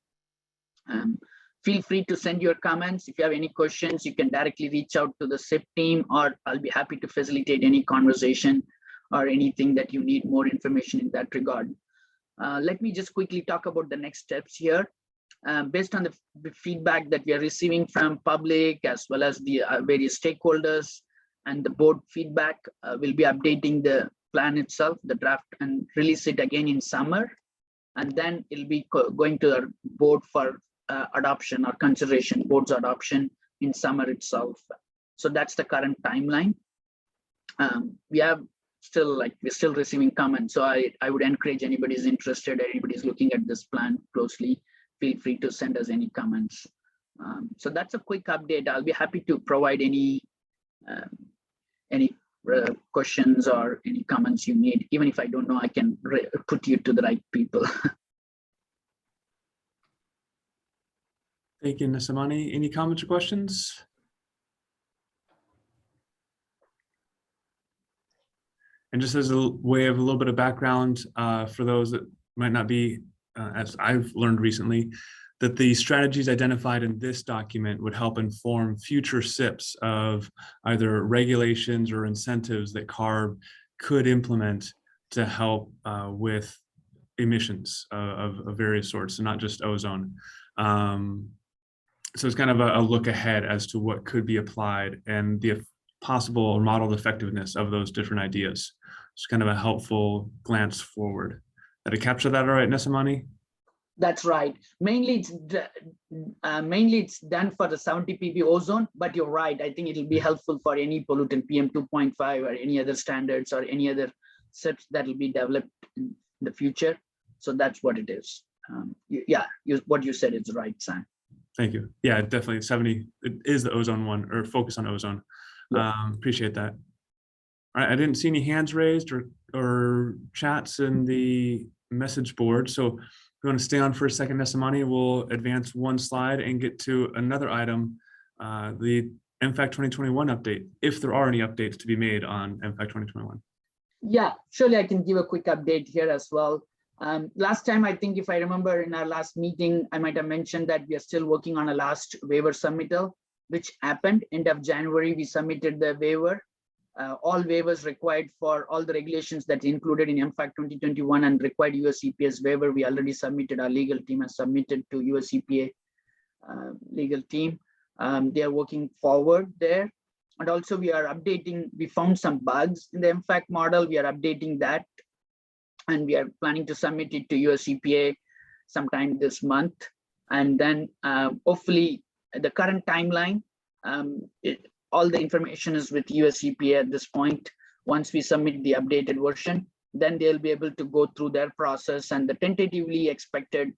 Feel free to send your comments. If you have any questions, you can directly reach out to the SIP team, or I'll be happy to facilitate any conversation or anything that you need more information in that regard. Let me just quickly talk about the next steps here. Based on the feedback that we are receiving from public as well as the various stakeholders and the board feedback, we'll be updating the plan itself, the draft, and release it again in summer. And then it'll be going to our board for adoption or consideration, board's adoption in summer itself. So that's the current timeline. We're still receiving comments. So I would encourage anybody who's interested, anybody's looking at this plan closely, feel free to send us any comments. So that's a quick update. I'll be happy to provide any questions or any comments you need. Even if I don't know, I can put you to the right people. Thank you, Nesamani. Any comments or questions? And just as a way of a little bit of background for those that might not be, as I've learned recently, that the strategies identified in this document would help inform future SIPs of either regulations or incentives that CARB could implement to help with emissions of various sorts, and not just ozone. So it's kind of a look ahead as to what could be applied and the possible or modeled effectiveness of those different ideas. It's kind of a helpful glance forward. Did I capture that all right, Nesamani? That's right. Mainly it's done for the 70 pp ozone, but you're right. I think it'll be helpful for any pollutant PM 2.5 or any other standards or any other SIPs that will be developed in the future. So that's what it is. What you said is right, Sam. Thank you. Yeah, definitely 70 it is the ozone one, or focus on ozone. Appreciate that. All right, I didn't see any hands raised or chats in the message board. So if you want to stay on for a second, Nesamani, we'll advance one slide and get to another item, the MFAC 2021 update, if there are any updates to be made on MFAC 2021. Yeah, surely I can give a quick update here as well. Last time, I think if I remember in our last meeting, I might have mentioned that we are still working on a last waiver submittal, which happened end of January. We submitted the waiver. All waivers required for all the regulations that included in MFAC 2021 and required US EPA's waiver. We already submitted, our legal team has submitted to US EPA legal team. They are working forward there. And also we are updating, we found some bugs in the MFAC model. We are updating that. And we are planning to submit it to US EPA sometime this month. And then hopefully the current timeline, all the information is with US EPA at this point. Once we submit the updated version, then they'll be able to go through their process, and the tentatively expected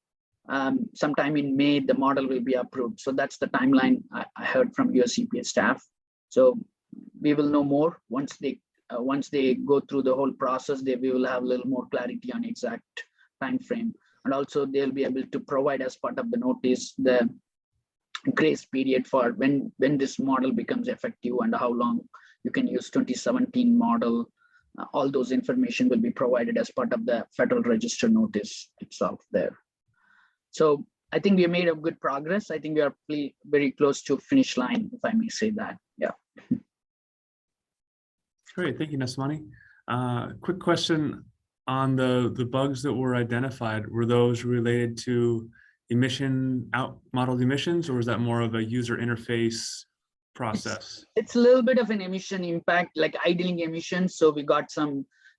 sometime in May, the model will be approved. So that's the timeline I heard from US EPA staff. So we will know more once they go through the whole process. We will have a little more clarity on exact time frame, and also they'll be able to provide as part of the notice the grace period for when this model becomes effective and how long you can use 2017 model. All those information will be provided as part of the Federal Register notice itself there. So I think we made a good progress. I think we are very close to finish line, if I may say that. Yeah. Great, thank you, Nesamani. Quick question on the bugs that were identified. Were those related to modeled emissions, or was that more of a user interface process? It's a little bit of an emission impact, like idling emissions. So we got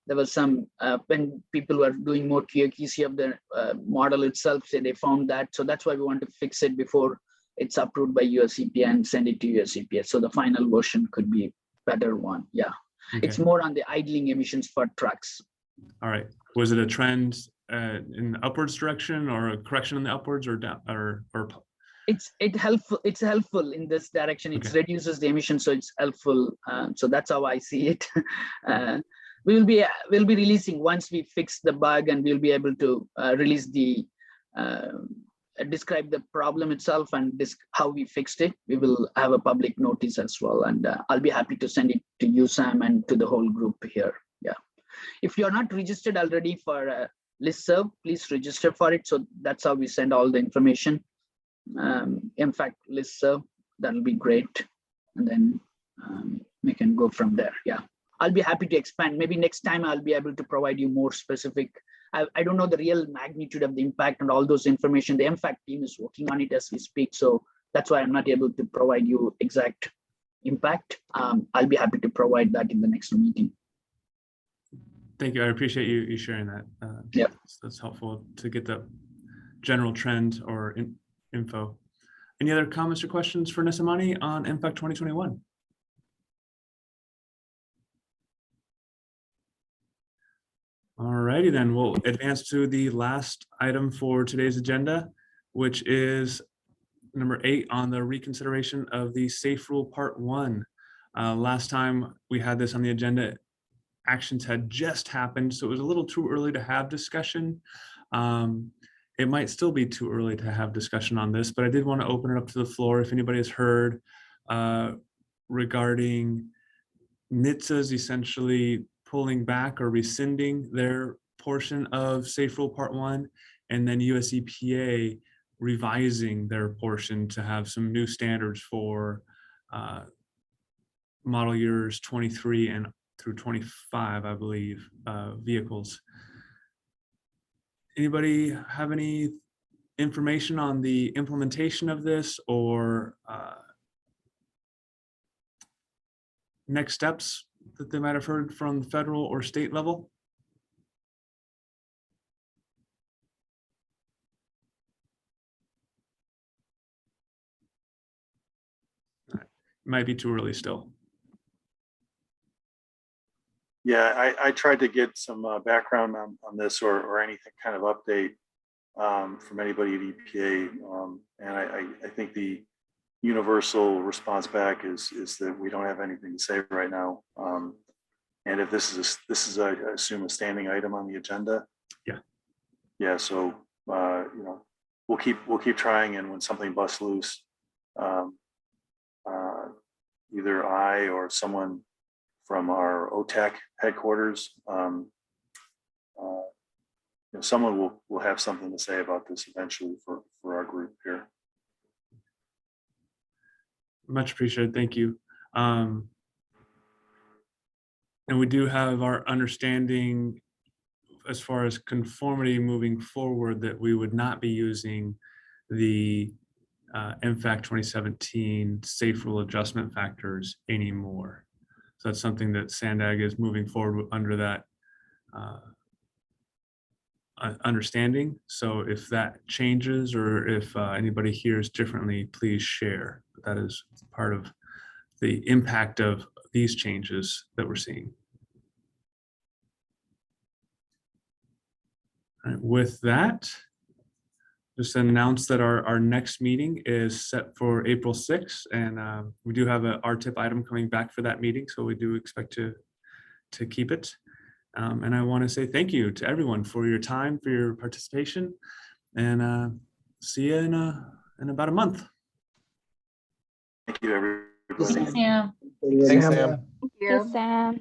there was some, when people were doing more QA/QC of the model itself, so they found that. So that's why we want to fix it before it's approved by US EPA and send it to US EPA. So the final version could be a better one. Yeah. Okay. It's more on the idling emissions for trucks. All right. Was it a trend in the upwards direction, or a correction in the upwards, or down, or? It's helpful in this direction. It reduces the emission, so it's helpful. So that's how I see it. We'll be releasing once we fix the bug, and we'll be able to release the describe the problem itself and how we fixed it. We will have a public notice as well, and I'll be happy to send it to you, Sam, and to the whole group here. Yeah. If you're not registered already for listserv, please register for it. So that's how we send all the information. In fact, listserv, that'll be great. And then we can go from there. Yeah. I'll be happy to expand. Maybe next time I'll be able to provide you more specific. I don't know the real magnitude of the impact and all those information. The MFAC team is working on it as we speak. So that's why I'm not able to provide you exact impact. I'll be happy to provide that in the next meeting. Thank you. I appreciate you sharing that. Yeah, that's helpful to get the general trend or info. Any other comments or questions for Nesamani on MFAC 2021? All righty, then we'll advance to the last item for today's agenda, which is number 8 on the reconsideration of the Safe Rule Part 1. Last time we had this on the agenda, actions had just happened, so it was a little too early to have discussion. It might still be too early to have discussion on this, but I did want to open it up to the floor if anybody has heard regarding NHTSA's essentially pulling back or rescinding their portion of Safe Rule Part 1, and then US EPA revising their portion to have some new standards for model years 23 and through 25, I believe, vehicles. Anybody have any information on the implementation of this, or next steps that they might have heard from the federal or state level? Might be too early still. Yeah, I tried to get some background on this or anything kind of update from anybody at EPA, and I think the universal response back is that we don't have anything to say right now. And if this is I assume a standing item on the agenda. Yeah. Yeah. So you know, we'll keep trying, and when something busts loose, either I or someone from our OTAC headquarters, you know, someone will have something to say about this eventually for our group here. Much appreciated. Thank you. And we do have our understanding as far as conformity moving forward that we would not be using the MFAC 2017 Safe Rule adjustment factors anymore. So that's something that SANDAG is moving forward under that understanding. So if that changes, or if anybody hears differently, please share. That is part of the impact of these changes that we're seeing. All right, with that, just announce that our next meeting is set for April 6th, and we do have a RTIP item coming back for that meeting, so we do expect to keep it. And I want to say thank you to everyone for your time, for your participation, and see you in about a month. Thank you, everybody. Thanks, Sam. Thanks, Sam. Yes, Sam.